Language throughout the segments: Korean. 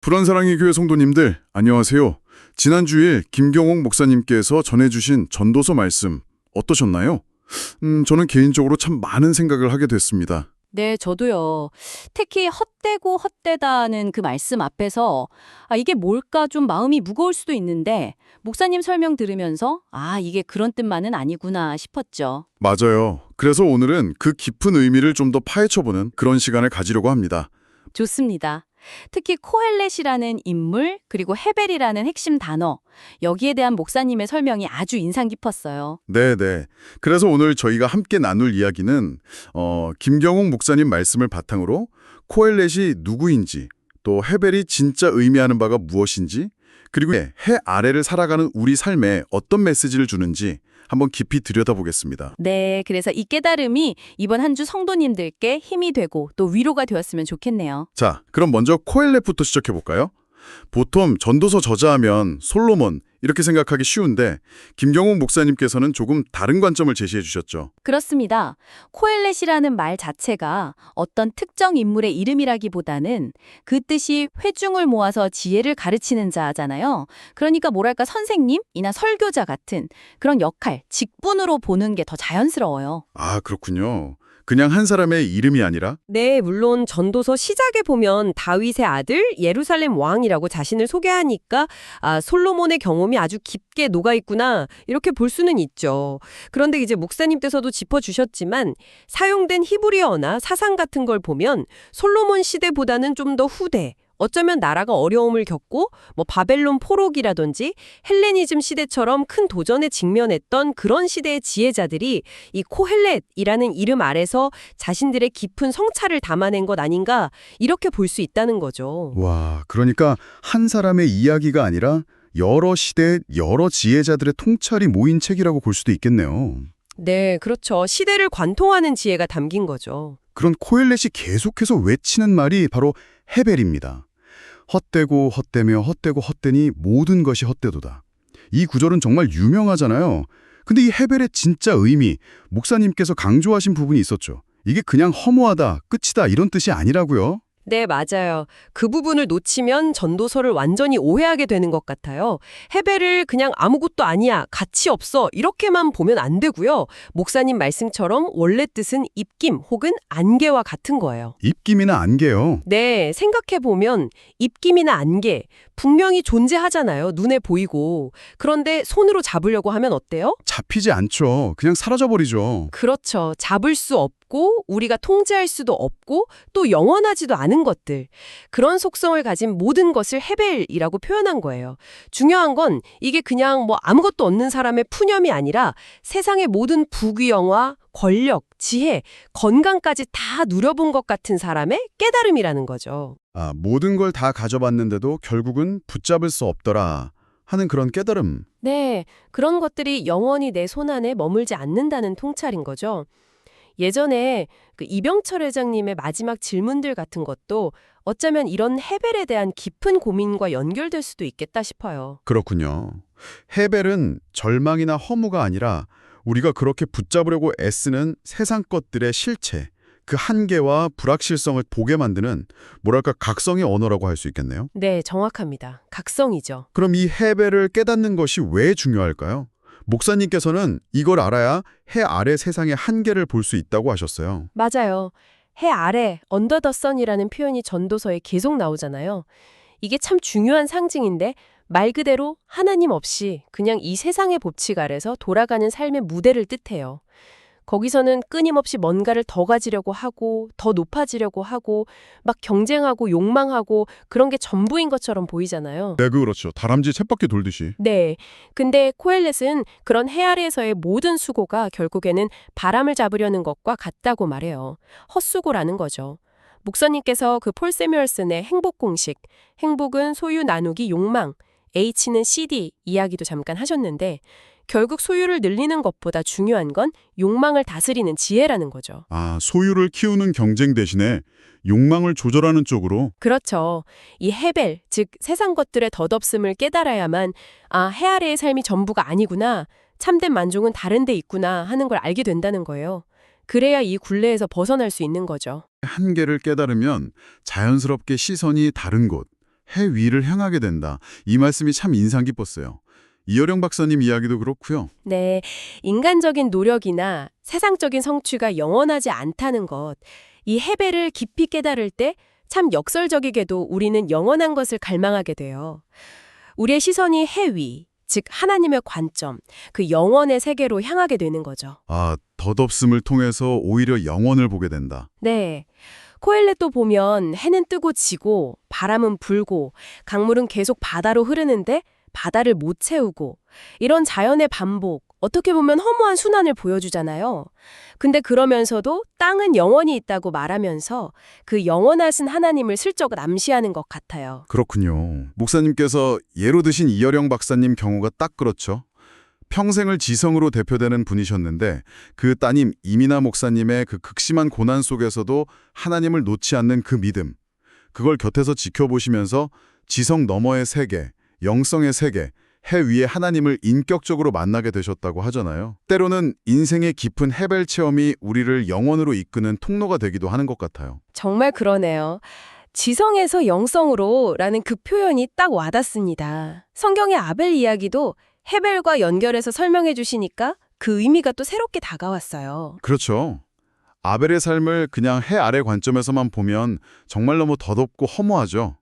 불안사랑의 교회 성도님들, 안녕하세요. 지난주에 김경옥 목사님께서 전해주신 전도서 말씀 어떠셨나요? 저는 개인적으로 참 많은 생각을 하게 됐습니다. 네, 저도요. 특히 헛되고 헛되다는 그 말씀 앞에서 이게 뭘까 좀 마음이 무거울 수도 있는데 목사님 설명 들으면서 이게 그런 뜻만은 아니구나 싶었죠. 맞아요. 그래서 오늘은 그 깊은 의미를 좀 더 파헤쳐보는 그런 시간을 가지려고 합니다. 좋습니다. 특히 코헬렛이라는 인물 그리고 헤벨이라는 핵심 단어 여기에 대한 목사님의 설명이 아주 인상 깊었어요. 네네. 그래서 오늘 저희가 함께 나눌 이야기는 김경옥 목사님 말씀을 바탕으로 코엘렛이 누구인지, 또 헤벨이 진짜 의미하는 바가 무엇인지, 그리고 해 아래를 살아가는 우리 삶에 어떤 메시지를 주는지 한번 깊이 들여다보겠습니다. 네, 그래서 이 깨달음이 이번 한 주 성도님들께 힘이 되고 또 위로가 되었으면 좋겠네요. 자, 그럼 먼저 코엘렛부터 시작해볼까요? 보통 전도서 저자하면 솔로몬 이렇게 생각하기 쉬운데 김경옥 목사님께서는 조금 다른 관점을 제시해 주셨죠. 그렇습니다. 코엘렛이라는 말 자체가 어떤 특정 인물의 이름이라기보다는 그 뜻이 회중을 모아서 지혜를 가르치는 자잖아요. 그러니까 뭐랄까 선생님이나 설교자 같은 그런 역할, 직분으로 보는 게 더 자연스러워요. 아, 그렇군요. 그냥 한 사람의 이름이 아니라? 네, 물론 전도서 시작에 보면 다윗의 아들 예루살렘 왕이라고 자신을 소개하니까 솔로몬의 경험이 아주 깊게 녹아있구나 이렇게 볼 수는 있죠. 그런데 이제 목사님께서도 짚어주셨지만 사용된 히브리어나 사상 같은 걸 보면 솔로몬 시대보다는 좀 더 후대, 어쩌면 나라가 어려움을 겪고 바벨론 포로기라든지 헬레니즘 시대처럼 큰 도전에 직면했던 그런 시대의 지혜자들이 이 코헬렛이라는 이름 아래서 자신들의 깊은 성찰을 담아낸 것 아닌가 이렇게 볼 수 있다는 거죠. 와, 그러니까 한 사람의 이야기가 아니라 여러 시대, 여러 지혜자들의 통찰이 모인 책이라고 볼 수도 있겠네요. 네, 그렇죠. 시대를 관통하는 지혜가 담긴 거죠. 그런 코엘렛이 계속해서 외치는 말이 바로 헤벨입니다. 헛되고 헛되며 헛되고 헛되니 모든 것이 헛되도다. 이 구절은 정말 유명하잖아요. 근데 이 헤벨의 진짜 의미, 목사님께서 강조하신 부분이 있었죠. 이게 그냥 허무하다, 끝이다 이런 뜻이 아니라고요. 네, 맞아요. 그 부분을 놓치면 전도서를 완전히 오해하게 되는 것 같아요. 헤벨을 그냥 아무것도 아니야, 가치 없어 이렇게만 보면 안 되고요. 목사님 말씀처럼 원래 뜻은 입김 혹은 안개와 같은 거예요. 입김이나 안개요. 네, 생각해보면 입김이나 안개 분명히 존재하잖아요. 눈에 보이고. 그런데 손으로 잡으려고 하면 어때요? 잡히지 않죠. 그냥 사라져버리죠. 그렇죠. 잡을 수 없고 우리가 통제할 수도 없고 또 영원하지도 않은 것들. 그런 속성을 가진 모든 것을 헤벨이라고 표현한 거예요. 중요한 건 이게 그냥 아무것도 없는 사람의 푸념이 아니라 세상의 모든 부귀영화, 권력, 지혜, 건강까지 다 누려본 것 같은 사람의 깨달음이라는 거죠. 모든 걸 다 가져봤는데도 결국은 붙잡을 수 없더라 하는 그런 깨달음. 네, 그런 것들이 영원히 내 손안에 머물지 않는다는 통찰인 거죠. 예전에 그 이병철 회장님의 마지막 질문들 같은 것도 어쩌면 이런 헤벨에 대한 깊은 고민과 연결될 수도 있겠다 싶어요. 그렇군요. 헤벨은 절망이나 허무가 아니라 우리가 그렇게 붙잡으려고 애쓰는 세상 것들의 실체, 그 한계와 불확실성을 보게 만드는 뭐랄까 각성의 언어라고 할 수 있겠네요. 네, 정확합니다. 각성이죠. 그럼 이 헤벨을 깨닫는 것이 왜 중요할까요? 목사님께서는 이걸 알아야 해 아래 세상의 한계를 볼 수 있다고 하셨어요. 맞아요. 해 아래, 언더 더 선이라는 표현이 전도서에 계속 나오잖아요. 이게 참 중요한 상징인데 말 그대로 하나님 없이 그냥 이 세상의 법칙 아래서 돌아가는 삶의 무대를 뜻해요. 거기서는 끊임없이 뭔가를 더 가지려고 하고 더 높아지려고 하고 막 경쟁하고 욕망하고 그런 게 전부인 것처럼 보이잖아요. 네, 그렇죠. 다람쥐 쳇바퀴 돌듯이. 네. 근데 코엘렛은 그런 해 아래에서의 모든 수고가 결국에는 바람을 잡으려는 것과 같다고 말해요. 헛수고라는 거죠. 목사님께서 그 폴 세뮤얼슨의 행복 공식, 행복은 소유 나누기 욕망, H는 CD 이야기도 잠깐 하셨는데 결국 소유를 늘리는 것보다 중요한 건 욕망을 다스리는 지혜라는 거죠. 소유를 키우는 경쟁 대신에 욕망을 조절하는 쪽으로. 그렇죠. 이 헤벨, 즉 세상 것들의 덧없음을 깨달아야만 해 아래의 삶이 전부가 아니구나, 참된 만족은 다른 데 있구나 하는 걸 알게 된다는 거예요. 그래야 이 굴레에서 벗어날 수 있는 거죠. 한계를 깨달으면 자연스럽게 시선이 다른 곳, 해 위를 향하게 된다. 이 말씀이 참 인상 깊었어요. 이어령 박사님 이야기도 그렇고요. 네, 인간적인 노력이나 세상적인 성취가 영원하지 않다는 것, 이 해배를 깊이 깨달을 때 참 역설적이게도 우리는 영원한 것을 갈망하게 돼요. 우리의 시선이 해 위, 즉 하나님의 관점, 그 영원의 세계로 향하게 되는 거죠. 아, 덧없음을 통해서 오히려 영원을 보게 된다. 네. 코엘렛도 보면 해는 뜨고 지고 바람은 불고 강물은 계속 바다로 흐르는데 바다를 못 채우고 이런 자연의 반복, 어떻게 보면 허무한 순환을 보여주잖아요. 근데 그러면서도 땅은 영원히 있다고 말하면서 그 영원하신 하나님을 슬쩍 암시하는 것 같아요. 그렇군요. 목사님께서 예로 드신 이어령 박사님 경우가 딱 그렇죠. 평생을 지성으로 대표되는 분이셨는데 그 따님 이민아 목사님의 그 극심한 고난 속에서도 하나님을 놓지 않는 그 믿음, 그걸 곁에서 지켜보시면서 지성 너머의 세계, 영성의 세계, 해 위에 하나님을 인격적으로 만나게 되셨다고 하잖아요. 때로는 인생의 깊은 해벨 체험이 우리를 영원으로 이끄는 통로가 되기도 하는 것 같아요. 정말 그러네요. 지성에서 영성으로라는 그 표현이 딱 와닿습니다. 성경의 아벨 이야기도 헤벨과 연결해서 설명해 주시니까 그 의미가 또 새롭게 다가왔어요. 그렇죠. 아벨의 삶을 그냥 해 아래 관점에서만 보면 정말 너무 덧없고 허무하죠.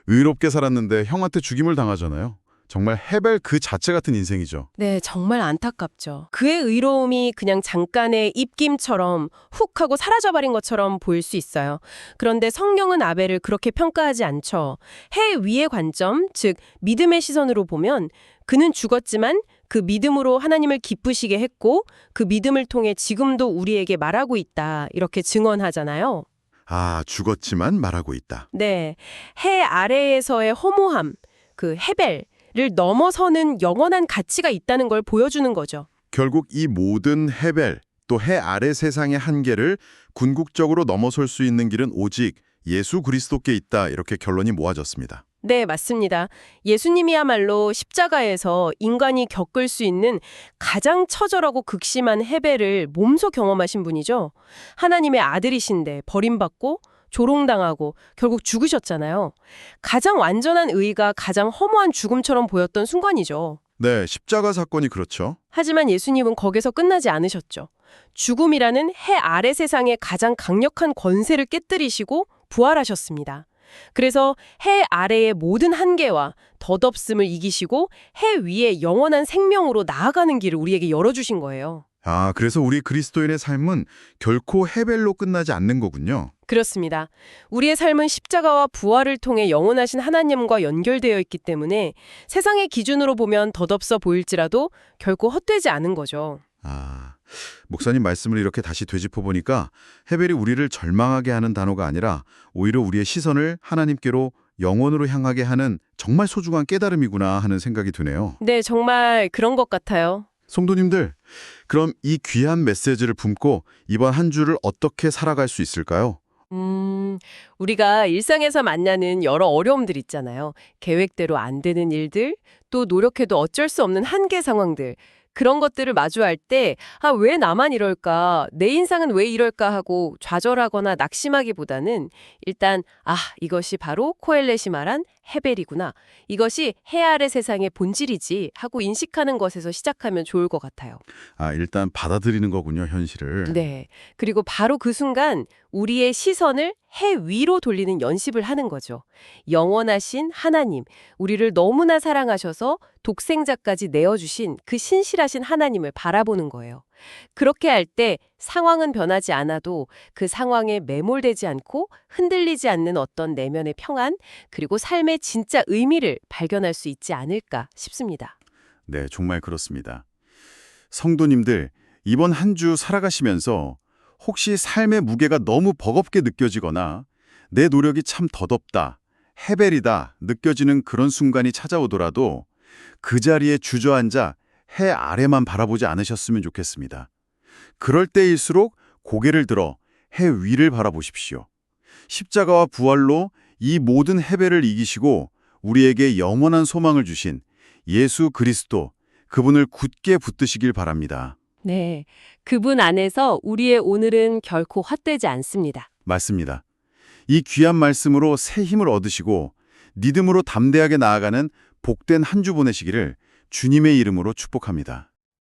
의롭게 살았는데 형한테 죽임을 당하잖아요. 정말 헤벨 그 자체 같은 인생이죠. 네, 정말 안타깝죠. 그의 의로움이 그냥 잠깐의 입김처럼 훅 하고 사라져버린 것처럼 보일 수 있어요. 그런데 성경은 아벨을 그렇게 평가하지 않죠. 해 위의 관점, 즉 믿음의 시선으로 보면 그는 죽었지만 그 믿음으로 하나님을 기쁘시게 했고 그 믿음을 통해 지금도 우리에게 말하고 있다. 이렇게 증언하잖아요. 아, 죽었지만 말하고 있다. 네, 해 아래에서의 허무함, 그 헤벨, 를 넘어서는 영원한 가치가 있다는 걸 보여주는 거죠. 결국 이 모든 헤벨, 또 해 아래 세상의 한계를 궁극적으로 넘어설 수 있는 길은 오직 예수 그리스도께 있다. 이렇게 결론이 모아졌습니다. 네, 맞습니다. 예수님이야말로 십자가에서 인간이 겪을 수 있는 가장 처절하고 극심한 헤벨을 몸소 경험하신 분이죠. 하나님의 아들이신데 버림받고 조롱당하고 결국 죽으셨잖아요. 가장 완전한 의가 가장 허무한 죽음처럼 보였던 순간이죠. 네, 십자가 사건이 그렇죠. 하지만 예수님은 거기서 끝나지 않으셨죠. 죽음이라는 해 아래 세상의 가장 강력한 권세를 깨뜨리시고 부활하셨습니다. 그래서 해 아래의 모든 한계와 덧없음을 이기시고 해 위에 영원한 생명으로 나아가는 길을 우리에게 열어주신 거예요. 아, 그래서 우리 그리스도인의 삶은 결코 헤벨로 끝나지 않는 거군요. 그렇습니다. 우리의 삶은 십자가와 부활을 통해 영원하신 하나님과 연결되어 있기 때문에 세상의 기준으로 보면 덧없어 보일지라도 결코 헛되지 않은 거죠. 아, 목사님 말씀을 이렇게 다시 되짚어 보니까 헤벨이 우리를 절망하게 하는 단어가 아니라 오히려 우리의 시선을 하나님께로 영원으로 향하게 하는 정말 소중한 깨달음이구나 하는 생각이 드네요. 네, 정말 그런 것 같아요. 성도님들, 그럼 이 귀한 메시지를 품고 이번 한 주를 어떻게 살아갈 수 있을까요? 우리가 일상에서 만나는 여러 어려움들 있잖아요. 계획대로 안 되는 일들, 또 노력해도 어쩔 수 없는 한계 상황들. 그런 것들을 마주할 때, 아, 왜 나만 이럴까? 내 인상은 왜 이럴까? 하고 좌절하거나 낙심하기보다는 일단, 아, 이것이 바로 코엘렛이 말한 헤벨이구나. 이것이 해 아래 세상의 본질이지 하고 인식하는 것에서 시작하면 좋을 것 같아요. 아, 일단 받아들이는 거군요, 현실을. 네. 그리고 바로 그 순간 우리의 시선을 해 위로 돌리는 연습을 하는 거죠. 영원하신 하나님, 우리를 너무나 사랑하셔서 독생자까지 내어주신 그 신실하신 하나님을 바라보는 거예요. 그렇게 할 때 상황은 변하지 않아도 그 상황에 매몰되지 않고 흔들리지 않는 어떤 내면의 평안, 그리고 삶의 진짜 의미를 발견할 수 있지 않을까 싶습니다. 네, 정말 그렇습니다. 성도님들, 이번 한 주 살아가시면서 혹시 삶의 무게가 너무 버겁게 느껴지거나 내 노력이 참 덧없다, 헤벨이다 느껴지는 그런 순간이 찾아오더라도 그 자리에 주저앉아 해 아래만 바라보지 않으셨으면 좋겠습니다. 그럴 때일수록 고개를 들어 해 위를 바라보십시오. 십자가와 부활로 이 모든 헤벨을 이기시고 우리에게 영원한 소망을 주신 예수 그리스도, 그분을 굳게 붙드시길 바랍니다. 네, 그분 안에서 우리의 오늘은 결코 헛되지 않습니다. 맞습니다. 이 귀한 말씀으로 새 힘을 얻으시고 믿음으로 담대하게 나아가는 복된 한 주 보내시기를 주님의 이름으로 축복합니다.